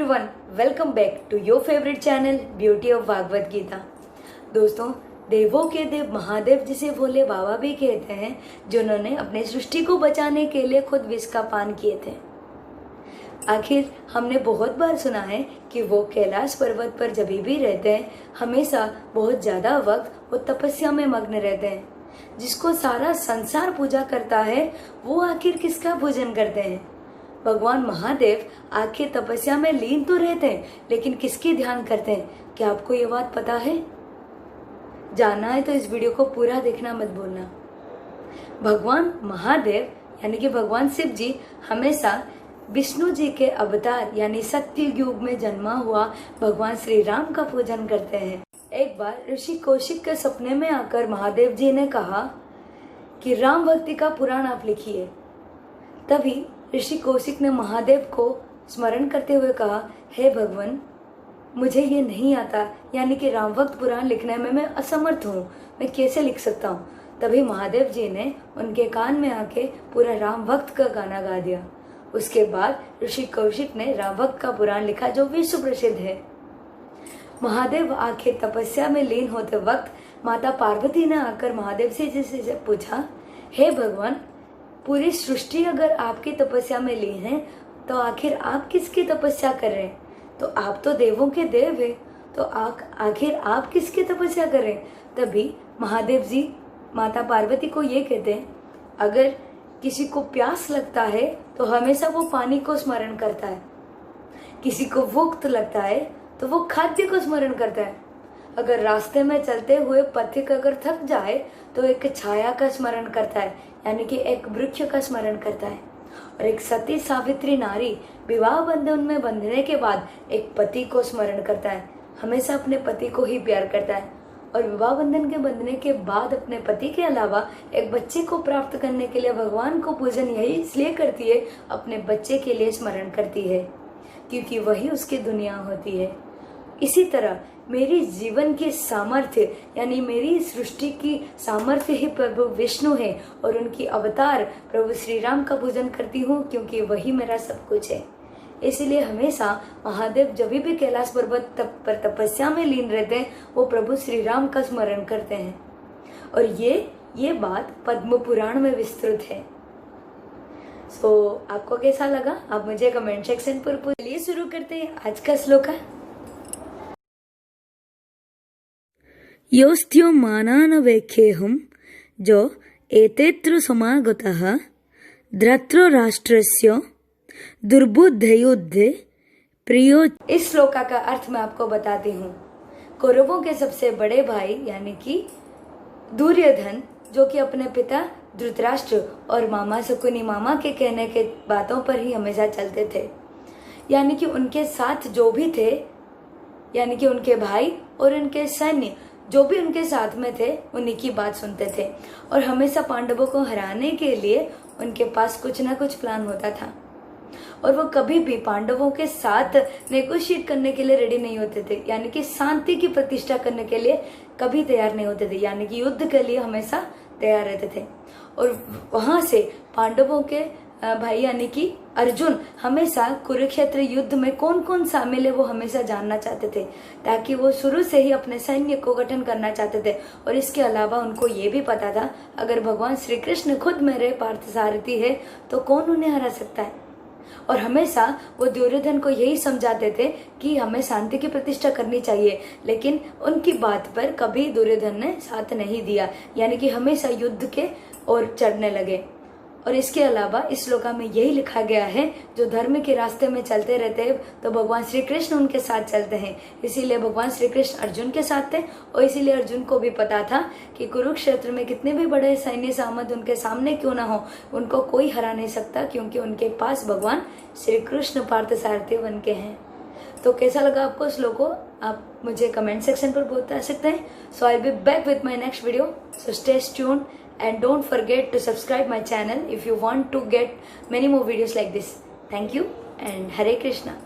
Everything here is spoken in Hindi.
Everyone, welcome back to your favourite channel beauty of Bhagwat Gita. दोस्तों, देवों के देव महादेव जिसे भोले बाबा भी कहते हैं, जिन्होंने अपने सृष्टि को बचाने के लिए खुद विष का पान किए थे। आखिर हमने बहुत बार सुना है कि वो कैलाश पर्वत पर जब भी रहते हैं, हमेशा बहुत ज्यादा वक्त वो तपस्या में मग्न रहते हैं। जिसको सारा संसार पूजा करता है, वो आखिर किसका पूजन करते हैं? भगवान महादेव आखिर तपस्या में लीन तो रहते हैं, लेकिन किसकी ध्यान करते हैं? क्या आपको ये बात पता है? जानना है तो इस वीडियो को पूरा देखना मत भूलना। भगवान महादेव यानी कि भगवान शिव जी हमेशा विष्णु जी के अवतार यानी सत्य युग में जन्मा हुआ भगवान श्री राम का पूजन करते हैं। एक बार ऋषि कौशिक के सपने में आकर महादेव जी ने कहा कि राम भक्ति का पुराण आप लिखिए। तभी ऋषि कौशिक ने महादेव को स्मरण करते हुए कहा, हे भगवान, मुझे ये नहीं आता, यानी कि राम भक्त पुराण लिखने में मैं असमर्थ हूँ, मैं कैसे लिख सकता हूँ? तभी महादेव जी ने उनके कान में आके पूरा राम भक्त का गाना गा दिया। उसके बाद ऋषि कौशिक ने राम भक्त का पुराण लिखा, जो विश्व प्रसिद्ध है। महादेव आखिर तपस्या में लीन होते वक्त माता पार्वती ने आकर महादेव जी से पूछा, हे भगवान, पूरी सृष्टि अगर आपकी तपस्या में लीन है, तो आखिर आप किसकी तपस्या कर रहे हैं? तो आप तो देवों के देव हैं, तो आखिर आप किसकी तपस्या कर रहे हैं? तभी महादेव जी माता पार्वती को ये कहते हैं, अगर किसी को प्यास लगता है तो हमेशा वो पानी को स्मरण करता है, किसी को भूख लगता है तो वो खाद्य को स्मरण करता है, अगर रास्ते में चलते हुए पथिक अगर थक जाए तो एक छाया का स्मरण करता है, यानी कि एक वृक्ष का स्मरण करता है। और एक सती सावित्री नारी विवाह बंधन में बंधने के बाद एक पति को स्मरण करता है, हमेशा अपने पति को ही प्यार करता है। और विवाह बंधन के बंधने के बाद अपने पति के अलावा एक बच्चे को प्राप्त करने के लिए भगवान को पूजन यही इसलिए करती है, अपने बच्चे के लिए स्मरण करती है, क्योंकि वही उसकी दुनिया होती है। इसी तरह मेरी जीवन की सामर्थ्य यानी मेरी सृष्टि की सामर्थ्य ही प्रभु विष्णु है, और उनकी अवतार प्रभु श्री राम का पूजन करती हूँ, क्योंकि वही मेरा सब कुछ है। इसलिए हमेशा महादेव जब भी कैलाश पर्वत पर तपस्या में लीन रहते हैं, वो प्रभु श्री राम का स्मरण करते हैं। और ये बात पद्म पुराण में विस्तृत है। आपको कैसा लगा? आप मुझे कमेंट सेक्शन पर पूछिए। शुरू करते हैं आज का श्लोक। योऽस्त्यो मानानवेख्येऽहं जो एतेऽत्र समागतः द्रत्रो राष्ट्रस्य दुर्बुद्धयुद्धे प्रियो। इस श्लोक का अर्थ मैं आपको बताती हूँ। कौरवों के सबसे बड़े भाई यानी कि दुर्योधन, जो कि अपने पिता धृतराष्ट्र और मामा शकुनी मामा के कहने के बातों पर ही हमेशा चलते थे, यानी कि उनके साथ जो भी थे, यानी कि उनके भाई और उनके सैन्य जो भी उनके साथ में थे, उन्हीं की बात सुनते थे। और हमेशा पांडवों को हराने के लिए उनके पास कुछ ना कुछ प्लान होता था, और वो कभी भी पांडवों के साथ नेगोशिएट करने के लिए रेडी नहीं होते थे, यानी कि शांति की प्रतिष्ठा करने के लिए कभी तैयार नहीं होते थे, यानी कि युद्ध के लिए हमेशा तैयार रहते थे। और वहां से पांडवों के भाई यानी कि अर्जुन हमेशा कुरुक्षेत्र युद्ध में कौन कौन शामिल है वो हमेशा जानना चाहते थे, ताकि वो शुरू से ही अपने सैन्य को गठन करना चाहते थे। और इसके अलावा उनको ये भी पता था, अगर भगवान श्री कृष्ण खुद मेरे पार्थसारथी है तो कौन उन्हें हरा सकता है। और हमेशा वो दुर्योधन को यही समझाते थे कि हमें शांति की प्रतिष्ठा करनी चाहिए, लेकिन उनकी बात पर कभी दुर्योधन ने साथ नहीं दिया, यानी कि हमेशा युद्ध के ओर चढ़ने लगे। और इसके अलावा इस श्लोक में यही लिखा गया है, जो धर्म के रास्ते में चलते रहते हैं तो भगवान श्री कृष्ण उनके साथ चलते हैं। इसीलिए भगवान श्री कृष्ण अर्जुन के साथ थे, और इसीलिए अर्जुन को भी पता था कि कुरुक्षेत्र में कितने भी बड़े सैन्य सामंत उनके सामने क्यों ना हो, उनको कोई हरा नहीं सकता, क्योंकि उनके पास भगवान श्री कृष्ण पार्थसारथी बन के हैं। तो कैसा लगा आपको श्लोको? आप मुझे कमेंट सेक्शन पर बता सकते हैं। So I will be back with my next video, so stay tuned and don't forget to subscribe my channel if you want to get many more videos like this. Thank you and Hare Krishna.